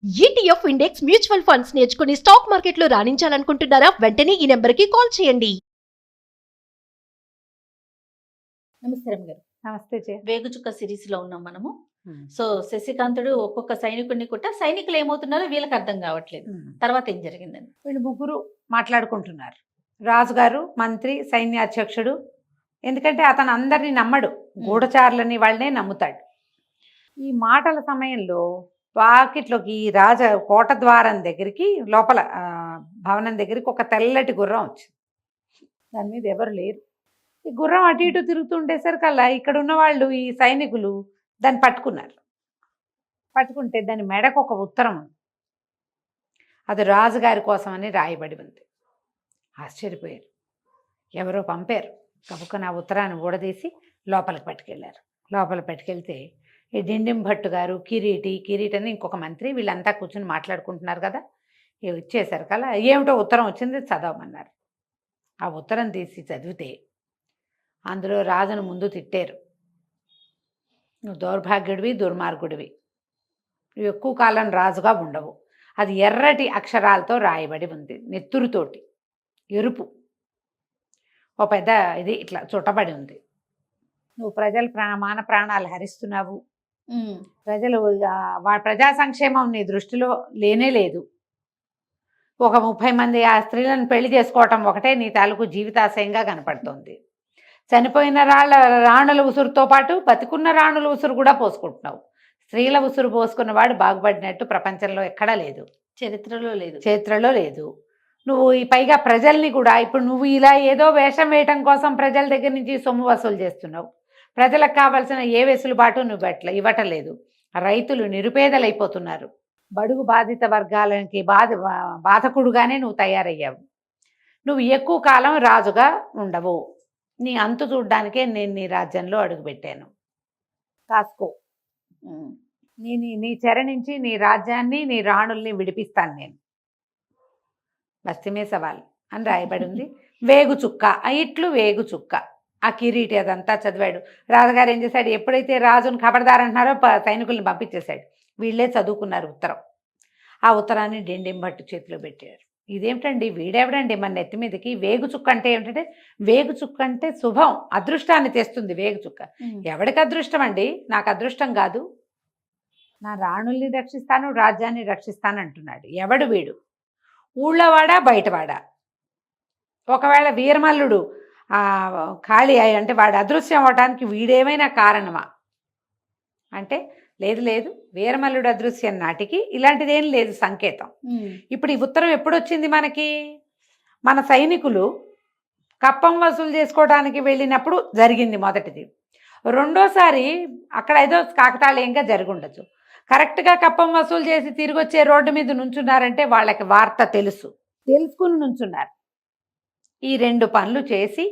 ETF index mutual funds నేర్చుకుని stock మార్కెట్లో రాణించాలనుకుంటున్నారా? వెంటనే ఈ నెంబర్కి కాల్ చేయండి. నమస్కారం గారు. నమస్తే జయ. వేగుచుక్క సిరీస్ లో ఉన్నాం మనము. సో శశికాంతుడు ఒక్కొక్క సైనికుడిని కుట్ట సైనికులు ఏమవుతున్నారో వీళ్ళకి అర్థం కావట్లేదు. తర్వాత ఏం జరిగిందని వీళ్ళు ముగ్గురు మాట్లాడుకుంటున్నారు. రాజుగారు, మంత్రి, సైన్యాధ్యక్షుడు. ఎందుకంటే అతను అందరినీ నమ్మడు, గూఢచారులని వాళ్ళనే నమ్ముతాడు. ఈ మాటల సమయంలో వాకిట్లోకి ఈ కోట ద్వారం దగ్గరికి లోపల భవనం దగ్గరికి ఒక తెల్లటి గుర్రం వచ్చింది. దాని మీద ఎవరు లేరు. ఈ గుర్రం అటు ఇటు తిరుగుతుండేసరికల్లా ఇక్కడ ఉన్న వాళ్ళు, ఈ సైనికులు దాన్ని పట్టుకున్నారు. పట్టుకుంటే దాని మెడకు ఒక ఉత్తరం ఉంది. అది రాజుగారి కోసమని రాయబడి ఉంది. ఆశ్చర్యపోయారు. ఎవరో పంపారు. కబుక్కన ఆ ఉత్తరాన్ని ఊడదీసి లోపలికి పట్టుకెళ్ళారు. లోపలికి పట్టుకెళ్తే ఈ డిండిం భట్టు గారు, కిరీటి అని ఇంకొక మంత్రి, వీళ్ళంతా కూర్చొని మాట్లాడుకుంటున్నారు కదా. ఇచ్చేసరికి అలా ఏమిటో ఉత్తరం వచ్చింది, చదవమన్నారు. ఆ ఉత్తరం తీసి చదివితే అందులో రాజును ముందు తిట్టారు. నువ్వు దౌర్భాగ్యుడివి, దుర్మార్గుడివి, నువ్వు ఎక్కువ కాలం రాజుగా ఉండవు. అది ఎర్రటి అక్షరాలతో రాయబడి ఉంది, నెత్తురుతోటి, ఎరుపు. ఓ పెద్ద ఇది ఇట్లా చుట్టబడి ఉంది. నువ్వు ప్రజల ప్రాణాలు హరిస్తున్నావు. ప్రజలు ప్రజా సంక్షేమం నీ దృష్టిలో లేనే లేదు. ఒక 30 మంది ఆ స్త్రీలను పెళ్లి చేసుకోవటం ఒకటే నీ తాలూకు జీవితాశయంగా కనపడుతుంది. చనిపోయిన రాణుల ఉసురుతో పాటు బతికున్న రాణుల ఉసురు కూడా పోసుకుంటున్నావు. స్త్రీల ఉసురు పోసుకున్నవాడు బాగుపడినట్టు ప్రపంచంలో ఎక్కడా లేదు, చరిత్రలో లేదు. నువ్వు ఈ పైగా ప్రజల్ని కూడా ఇప్పుడు నువ్వు ఇలా ఏదో వేషం వేయటం కోసం ప్రజల దగ్గర నుంచి సొమ్ము వసూలు చేస్తున్నావు. ప్రజలకు కావాల్సిన ఏ వెసులుబాటు నువ్వు ఇవ్వటలేదు. రైతులు నిరుపేదలైపోతున్నారు. బడుగు బాధిత వర్గాలకి బాధకుడుగానే నువ్వు తయారయ్యావు. నువ్వు ఎక్కువ కాలం రాజుగా ఉండవు. నీ అంతు చూడ్డానికే నేను నీ రాజ్యంలో అడుగుపెట్టాను. కాసుకో, నీ చెర నుంచి నీ రాజ్యాన్ని, నీ రాణుల్ని విడిపిస్తాను నేను. బస్తీమే సవాల్ అని రాయబడి ఉంది. వేగుచుక్క, ఇట్లు వేగుచుక్క. ఆ కిరీటి అదంతా చదివాడు. రాజుగారు ఏం చేశాడు, ఎప్పుడైతే రాజును ఖబర్దార్ అంటున్నారో సైనికుల్ని పంపించేశాడు. వీళ్ళే చదువుకున్నారు ఉత్తరం. ఆ ఉత్తరాన్ని డిండిం భట్టు చేతిలో పెట్టారు. ఇదేమిటండి, వీడెవడండి మన నెత్తి మీదకి? వేగుచుక్క అంటే ఏమిటంటే, వేగుచుక్క అంటే శుభం, అదృష్టాన్ని తెస్తుంది వేగుచుక్క. ఎవడికి అదృష్టం అండి? నాకు అదృష్టం కాదు, నా రాణుల్ని రక్షిస్తాను, రాజ్యాన్ని రక్షిస్తాను అంటున్నాడు. ఎవడు వీడు? ఊళ్ళోవాడా, బయటవాడా? ఒకవేళ వీరమల్లుడు ఖాళీ అంటే వాడు అదృశ్యం అవడానికి వీడేమైనా కారణమా అంటే లేదు, వీరమల్లుడు అదృశ్యం నాటికి ఇలాంటిదేం లేదు సంకేతం. ఇప్పుడు ఈ ఉత్తరం ఎప్పుడు వచ్చింది మనకి? మన సైనికులు కప్పం వసూలు చేసుకోవడానికి వెళ్ళినప్పుడు జరిగింది మొదటిది. రెండోసారి అక్కడ ఏదో కాకతాళీయంగా జరిగి ఉండొచ్చు. కరెక్ట్గా కప్పం వసూలు చేసి తిరిగి వచ్చే రోడ్డు మీద నుంచున్నారంటే వాళ్ళకి వార్త తెలుసుకుని నుంచున్నారు. ఈ 2 పనులు చేసి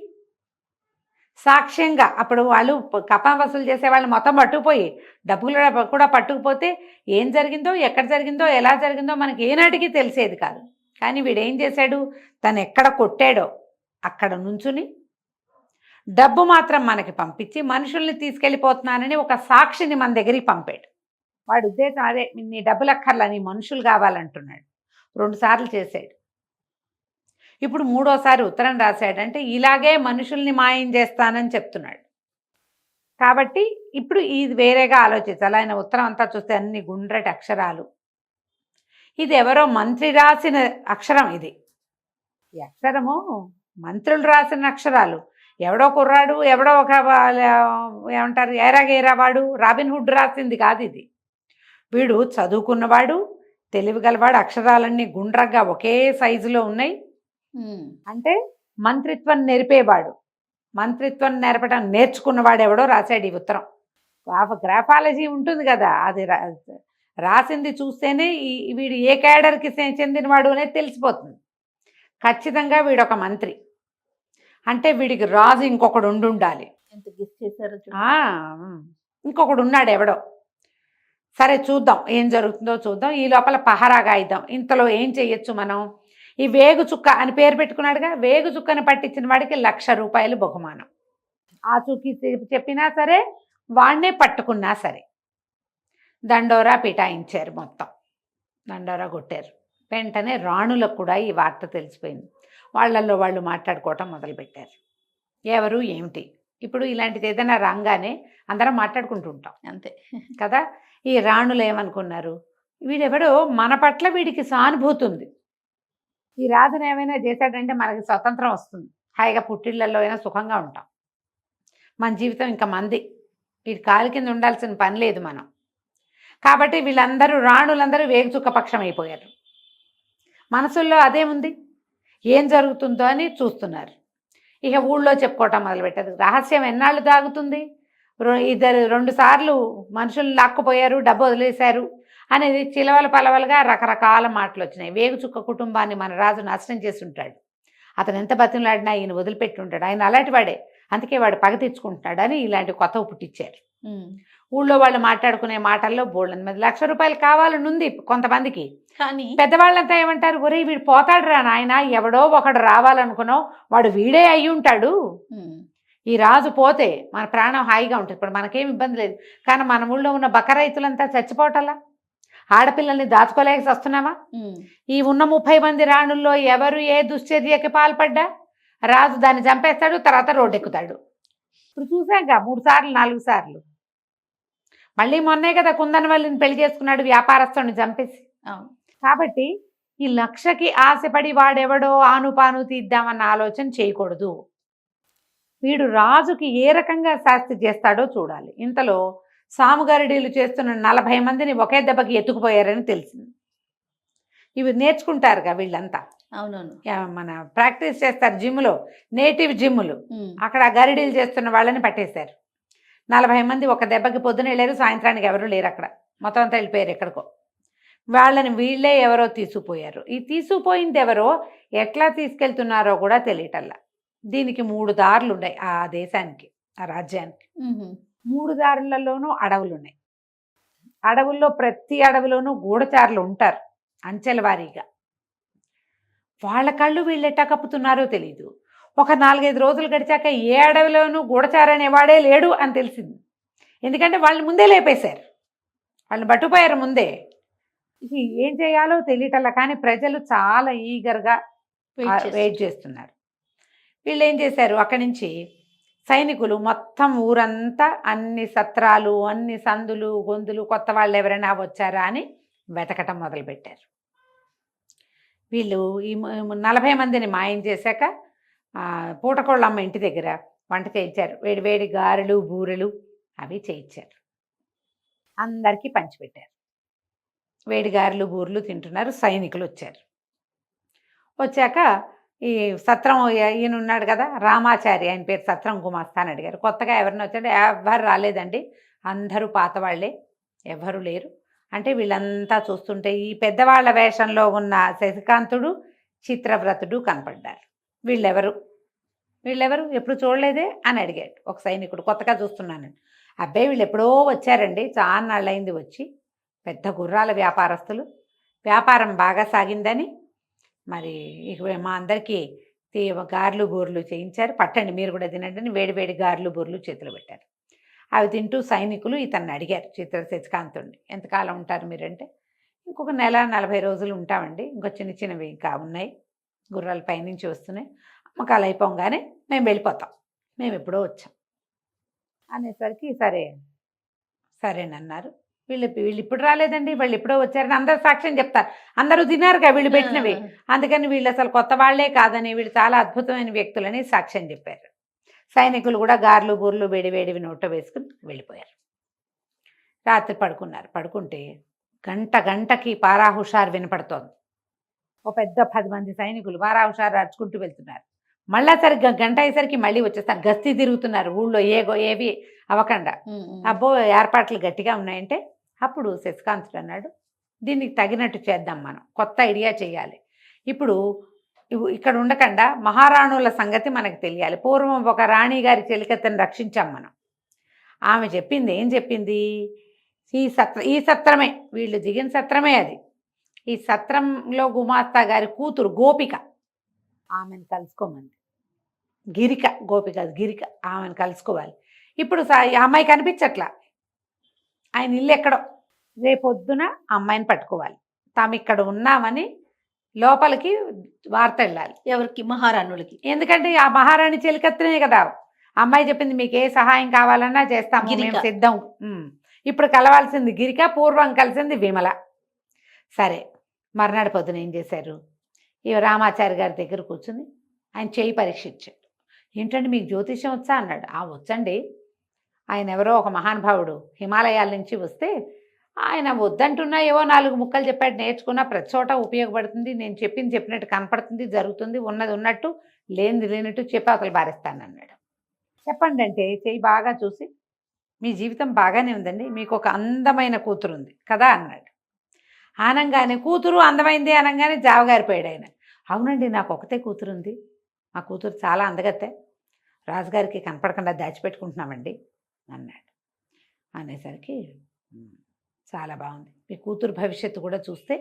సాక్ష్యంగా, అప్పుడు వాళ్ళు కప్పం వసూలు చేసే వాళ్ళు మొత్తం పట్టుకుపోయి డబ్బులు కూడా పట్టుకుపోతే ఏం జరిగిందో, ఎక్కడ జరిగిందో, ఎలా జరిగిందో మనకి ఏనాటికి తెలిసేది కాదు. కానీ వీడేం చేశాడు, తను ఎక్కడ కొట్టాడో అక్కడ నుంచుని డబ్బు మాత్రం మనకి పంపించి మనుషుల్ని తీసుకెళ్ళిపోతున్నానని ఒక సాక్షిని మన దగ్గరికి పంపాడు. వాడు ఉద్దేశం అదే, నీ డబ్బులు అక్కర్లా, నీ మనుషులు కావాలంటున్నాడు. 2 సార్లు చేశాడు. ఇప్పుడు 3వసారి ఉత్తరం రాశాడంటే ఇలాగే మనుషుల్ని మాయం చేస్తానని చెప్తున్నాడు. కాబట్టి ఇప్పుడు ఇది వేరేగా ఆలోచించాలి. ఆయన ఉత్తరం అంతా చూస్తే అన్ని గుండ్రటి అక్షరాలు. ఇది ఎవరో మంత్రి రాసిన అక్షరం. ఇది ఈ అక్షరము మంత్రులు రాసిన అక్షరాలు. ఎవడో కుర్రాడు, ఎవడో ఒక ఏమంటారు ఏరాగేరావాడు, రాబిన్ హుడ్ రాసింది కాదు ఇది. వీడు చదువుకున్నవాడు, తెలివిగలవాడు. అక్షరాలన్నీ గుండ్రగా ఒకే సైజులో ఉన్నాయి. అంటే మంత్రిత్వం నేర్పేవాడు, మంత్రిత్వం నేర్చుకున్నవాడు ఎవడో రాశాడు ఈ ఉత్తరం. గ్రాఫాలజీ ఉంటుంది కదా, అది రాసింది చూస్తేనే వీడు ఏ క్యాడర్కి చెందినవాడు అనేది తెలిసిపోతుంది. ఖచ్చితంగా వీడొక మంత్రి అంటే వీడికి రాజు ఇంకొకడు ఉండాలి. ఇంకొకడు ఉన్నాడు ఎవడో. సరే చూద్దాం ఏం జరుగుతుందో చూద్దాం. ఈ లోపల పహరాగా ఇద్దాం. ఇంతలో ఏం చెయ్యొచ్చు మనం? ఈ వేగుచుక్క అని పేరు పెట్టుకున్నాడుగా, వేగుచుక్కని పట్టించిన వాడికి 1,00,000 రూపాయలు బహుమానం. ఆ చుక్కి చెప్పినా సరే, వాడినే పట్టుకున్నా సరే దండోరా పిటాయించారు మొత్తం. దండోరా కొట్టారు. వెంటనే రాణులకు కూడా ఈ వార్త తెలిసిపోయింది. వాళ్ళల్లో వాళ్ళు మాట్లాడుకోవటం మొదలుపెట్టారు. ఎవరు ఏమిటి, ఇప్పుడు ఇలాంటిది ఏదైనా రాగానే అందరం మాట్లాడుకుంటూ ఉంటాం అంతే కదా. ఈ రాణులు ఏమనుకున్నారు, వీడెవడో మన పట్ల వీడికి సానుభూతి ఉంది, ఈ రాజును ఏమైనా చేశాడంటే మనకి స్వతంత్రం వస్తుంది, హాయిగా పుట్టిళ్ళల్లో అయినా సుఖంగా ఉంటాం, మన జీవితం ఇంకా మంది, వీడి కాలు కింద ఉండాల్సిన పని లేదు మనం. కాబట్టి వీళ్ళందరూ రాణులందరూ వేగుచుక్క పక్షం అయిపోయారు. మనసుల్లో అదేముంది, ఏం జరుగుతుందో అని చూస్తున్నారు. ఇక ఊళ్ళో చెప్పుకోవటం మొదలుపెట్టారు. రహస్యం ఎన్నాళ్ళు దాగుతుంది, 2 సార్లు మనుషులు లాక్కుపోయారు, డబ్బు వదిలేశారు అనేది చిలవల పలవలుగా రకరకాల మాటలు వచ్చినాయి. వేగుచుక్క కుటుంబాన్ని మన రాజు నాశనం చేసి ఉంటాడు, అతను ఎంత బతిమలాడినా ఈయన వదిలిపెట్టి ఉంటాడు, ఆయన అలాంటి వాడే, అందుకే వాడు పగ తెచ్చుకుంటున్నాడు అని ఇలాంటి కొత్తవి పుట్టించారు. ఊళ్ళో వాళ్ళు మాట్లాడుకునే మాటల్లో బోళ్ళని మంది ₹1,00,000 కావాలనుంది కొంతమందికి. కానీ పెద్దవాళ్ళంతా ఏమంటారు, ఒరే వీడు పోతాడు రా నాయన, ఎవడో ఒకడు రావాలనుకున్నావు, వాడు వీడే అయ్యి ఉంటాడు, ఈ రాజు పోతే మన ప్రాణం హాయిగా ఉంటుంది, ఇప్పుడు మనకేం ఇబ్బంది లేదు. కానీ మన ఊళ్ళో ఉన్న బక్క రైతులంతా చచ్చిపోవటల్లా, ఆడపిల్లల్ని దాచుకోలేక వస్తున్నామా. ఈ ఉన్న 30 మంది రాణుల్లో ఎవరు ఏ దుశ్చర్యకి పాల్పడ్డా రాజు దాన్ని చంపేస్తాడు, తర్వాత రోడ్డు ఎక్కుతాడు. ఇప్పుడు చూసాక 3 సార్లు 4 సార్లు. మళ్ళీ మొన్నే కదా కుందనవల్లిని పెళ్లి చేసుకున్నాడు, వ్యాపారస్తుని చంపేసి. కాబట్టి ఈ 1,00,000కి ఆశపడి వాడెవడో ఆనుపాను తీద్దామన్న ఆలోచన చేయకూడదు. వీడు రాజుకి ఏ రకంగా శాస్తి చేస్తాడో చూడాలి. ఇంతలో సాముగారిడీలు చేస్తున్న 40 మందిని ఒకే దెబ్బకి ఎత్తుకుపోయారని తెలిసింది. ఇవి నేర్చుకుంటారుగా వీళ్ళంతా. అవునవును, మన ప్రాక్టీస్ చేస్తారు జిమ్లో, నేటివ్ జిమ్ములు, అక్కడ గరిడీలు చేస్తున్న వాళ్ళని పట్టేశారు. 40 మంది ఒక దెబ్బకి పొద్దున వెళ్ళారు, సాయంత్రానికి ఎవరు లేరు అక్కడ, మొత్తం అంతా వెళ్ళిపోయారు ఎక్కడికో. వాళ్ళని వీళ్ళే ఎవరో తీసుకుపోయారు. ఈ తీసుకుపోయింది ఎవరో ఎట్లా తీసుకెళ్తున్నారో కూడా తెలియటల్లా. దీనికి 3 దారులు ఉన్నాయి ఆ దేశానికి, ఆ రాజ్యానికి. 3 దారులలోనూ అడవులు ఉన్నాయి. అడవుల్లో ప్రతి అడవిలోనూ గూఢచారులు ఉంటారు అంచెల వారీగా. వాళ్ళ కళ్ళు వీళ్ళు ఎట్టా కప్పుతున్నారో తెలీదు. ఒక 4-5 రోజులు గడిచాక ఏ అడవిలోనూ గూఢచారు అనేవాడే లేడు అని తెలిసింది. ఎందుకంటే వాళ్ళని ముందే లేపేశారు, వాళ్ళని పట్టుపోయారు ముందే. ఇది ఏం చేయాలో తెలియటల్లా. కానీ ప్రజలు చాలా ఈగర్గా వెయిట్ చేస్తున్నారు. వీళ్ళు ఏం చేశారు, అక్కడి నుంచి సైనికులు మొత్తం ఊరంతా అన్ని సత్రాలు, అన్ని సందులు గొంతులు, కొత్త వాళ్ళు ఎవరైనా వచ్చారా అని వెతకటం మొదలుపెట్టారు. వీళ్ళు ఈ 40 మందిని మాయం చేశాక పూటకోళ్ళమ్మ ఇంటి దగ్గర వంట చేయించారు. వేడి వేడి గారెలు బూరెలు అవి చేయించారు, అందరికీ పంచిపెట్టారు. వేడి గారెలు బూరెలు తింటున్నారు. సైనికులు వచ్చారు. వచ్చాక ఈ సత్రం ఈయన ఉన్నాడు కదా రామాచారి, ఆయన పేరు, సత్రం గుమాస్తా అని అడిగారు. కొత్తగా ఎవరిని వచ్చాడు, ఎవ్వరు రాలేదండి, అందరూ పాత వాళ్ళే, ఎవ్వరు లేరు అంటే వీళ్ళంతా చూస్తుంటే ఈ పెద్దవాళ్ల వేషంలో ఉన్న శశికాంతుడు, చిత్రవ్రతుడు కనపడ్డారు. వీళ్ళెవరు ఎప్పుడు చూడలేదే అని అడిగాడు ఒక సైనికుడు, కొత్తగా చూస్తున్నానండి. అబ్బాయి వీళ్ళు ఎప్పుడో వచ్చారండి, చాలా నాళ్ళైంది వచ్చి, పెద్ద గుర్రాల వ్యాపారస్తులు, వ్యాపారం బాగా సాగిందని మరి ఇక మా అందరికీ గారెలు బూరెలు చేయించారు, పట్టండి మీరు కూడా తినండి అని వేడి వేడి గారెలు బూరెలు చేతులు పెట్టారు. అవి తింటూ సైనికులు ఇతన్ని అడిగారు, శశికాంతుడిని, ఎంతకాలం ఉంటారు మీరంటే, ఇంకొక 1-40 రోజులు ఉంటామండి, ఇంకో చిన్న చిన్నవి ఇంకా ఉన్నాయి, గుర్రాల పైనుంచి వస్తున్నాయి, అమ్మకాలు అయిపోగానే మేము వెళ్ళిపోతాం, మేము ఎప్పుడో వచ్చాం అనేసరికి సరేనన్నారు. వీళ్ళు ఇప్పుడు రాలేదండి, వాళ్ళు ఎప్పుడో వచ్చారని అందరు సాక్ష్యం చెప్తారు, అందరూ తిన్నారుగా వీళ్ళు పెట్టినవి, అందుకని వీళ్ళు అసలు కొత్త వాళ్లే కాదని, వీళ్ళు చాలా అద్భుతమైన వ్యక్తులని సాక్ష్యం చెప్పారు. సైనికులు కూడా గారెలు బూరెలు వేడి వేడివి నోట వేసుకుని వెళ్ళిపోయారు. రాత్రి పడుకున్నారు. పడుకుంటే గంటకి పారా హుషారు వినపడుతోంది. ఒక పెద్ద 10 మంది సైనికులు పారా హుషారు అరుచుకుంటూ వెళ్తున్నారు. మళ్ళా సరిగ్గా గంట అయ్యేసరికి మళ్ళీ వచ్చేస్తారు, గస్తీ తిరుగుతున్నారు ఊళ్ళో, ఏవి అవ్వకుండా. అబ్బో ఏర్పాట్లు గట్టిగా ఉన్నాయంటే అప్పుడు శశికాంతుడు అన్నాడు, దీనికి తగినట్టు చేద్దాం, మనం కొత్త ఐడియా చేయాలి. ఇప్పుడు ఇక్కడ ఉండకుండా మహారాణుల సంగతి మనకు తెలియాలి. పూర్వం ఒక రాణి గారి చెలికత్తెను రక్షించాం మనం. ఆమె చెప్పింది ఏం చెప్పింది, ఈ సత్రమే, వీళ్ళు దిగిన సత్రమే అది, ఈ సత్రంలో గుమాస్తా గారి కూతురు గోపిక, ఆమెను కలుసుకోమంది. గిరిక ఆమెను కలుసుకోవాలి. ఇప్పుడు అమ్మాయి కనిపించట్లా, ఆయన ఇల్లు ఎక్కడో, రేపొద్దున అమ్మాయిని పట్టుకోవాలి, తాము ఇక్కడ ఉన్నామని లోపలికి వార్త వెళ్ళాలి. ఎవరికి? మహారాణులకి. ఎందుకంటే ఆ మహారాణి చెలికత్తనే కదా అమ్మాయి చెప్పింది, మీకు ఏ సహాయం కావాలన్నా చేస్తాము, గిరిక. మేము సిద్ధం. ఇప్పుడు కలవాల్సింది గిరిక, పూర్వం కలిసింది విమల. సరే, మర్నాడు పొద్దున ఏం చేశారు, ఈ రామాచారి గారి దగ్గర కూర్చుని ఆయన చేయి పరీక్షించాడు. ఏంటంటే మీకు జ్యోతిష్యం వచ్చా అన్నాడు. వచ్చండి, ఆయన ఎవరో ఒక మహానుభావుడు హిమాలయాల నుంచి వస్తే ఆయన వద్దంటున్నా ఏవో 4 ముక్కలు చెప్పాడు, నేర్చుకున్నా ప్రతి చోట ఉపయోగపడుతుంది, నేను చెప్పింది చెప్పినట్టు కనపడుతుంది, జరుగుతుంది, ఉన్నది ఉన్నట్టు లేనిది లేనట్టు చెప్పి అవతలు బారేస్తానన్నాడు. చెప్పండి అంటే చెయ్యి బాగా చూసి, మీ జీవితం బాగానే ఉందండి, మీకు ఒక అందమైన కూతురు ఉంది కదా అన్నాడు. ఆనంగానే కూతురు అందమైంది అనగానే జావగారిపోయాడు ఆయన. అవునండి, నాకు ఒకతే కూతురు ఉంది, మా కూతురు చాలా అందగత్తే, రాజుగారికి కనపడకుండా దాచిపెట్టుకుంటున్నామండి అన్నాడు. అనేసరికి చాలా బాగుంది, మీ కూతురు భవిష్యత్తు కూడా చూస్తే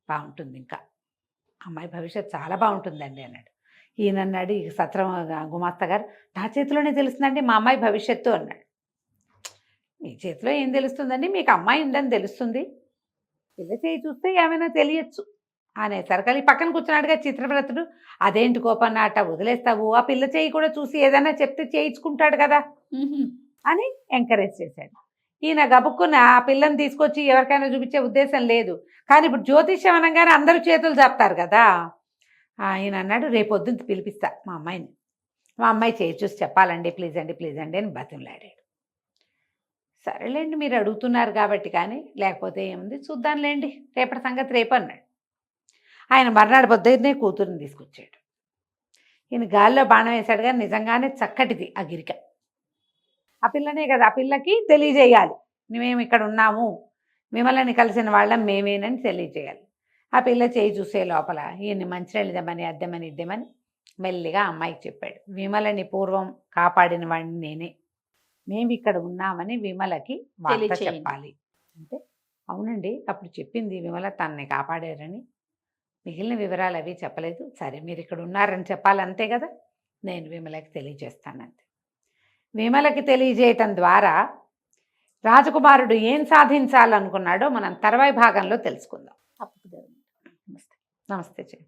బాగుంటుంది, ఇంకా అమ్మాయి భవిష్యత్తు చాలా బాగుంటుందండి అన్నాడు. ఈయన అన్నాడు, ఈ సత్రం గుమాస్తా గారు, నా చేతిలోనే తెలుస్తుందండి మా అమ్మాయి భవిష్యత్తు అన్నాడు. మీ చేతిలో ఏం తెలుస్తుందండి, మీకు అమ్మాయి ఉందని తెలుస్తుంది, పిల్ల చేయి చూస్తే ఏమైనా తెలియచ్చు అనేసరికి పక్కన కూర్చున్నాడుగా చిత్రవ్రతుడు. అదేంటి కోపన్న అట్ట వదిలేస్తావు, ఆ పిల్ల చేయి కూడా చూసి ఏదైనా చెప్తే చేయించుకుంటాడు కదా అని ఎంకరేజ్ చేశాడు. ఈయన గబుక్కున ఆ పిల్లని తీసుకొచ్చి ఎవరికైనా చూపించే ఉద్దేశం లేదు, కానీ ఇప్పుడు జ్యోతిష్యం అనగానే అందరూ చేతులు చెప్తారు కదా. ఈయన అన్నాడు, రేపొద్దున పిలిపిస్తా మా అమ్మాయిని, మా అమ్మాయి చేయి చూసి చెప్పాలండి, ప్లీజ్ అండి అని బతిమలాడాడు. సరేలేండి, మీరు అడుగుతున్నారు కాబట్టి, కానీ లేకపోతే ఏముంది చూద్దాంలేండి, రేపటి సంగతి రేపు అన్నాడు. ఆయన మర్నాడు పొద్దున్నే కూతురుని తీసుకొచ్చాడు. ఈయన గాల్లో బాణం వేశాడు, కానీ నిజంగానే చక్కటిది ఆ గిరిక. ఆ పిల్లనే కదా, ఆ పిల్లకి తెలియజేయాలి, మేము ఇక్కడ ఉన్నాము, విమలని కలిసిన వాళ్ళం మేమేనని తెలియజేయాలి. ఆ పిల్ల చేయి చూసే లోపల ఈయన్ని మంచినీళ్ళు ఇద్దామని మెల్లిగా అమ్మాయికి చెప్పాడు, విమలని పూర్వం కాపాడిన వాడిని నేనే, మేము ఇక్కడ ఉన్నామని విమలకి వార్త తెలియచేయండి. చెప్పాలి అంటే, అవునండి అప్పుడు చెప్పింది విమల తనని కాపాడారని, మిగిలిన వివరాలు అవి చెప్పలేదు, సరే మీరు ఇక్కడ ఉన్నారని చెప్పాలి అంతే కదా, నేను విమలకి తెలియజేస్తానంతే. విమలకి తెలియజేయటం ద్వారా రాజకుమారుడు ఏం సాధించాలనుకున్నాడో మనం తర్వాయి భాగంలో తెలుసుకుందాం. తప్పకుండా. నమస్తే. నమస్తే చెయ్యి.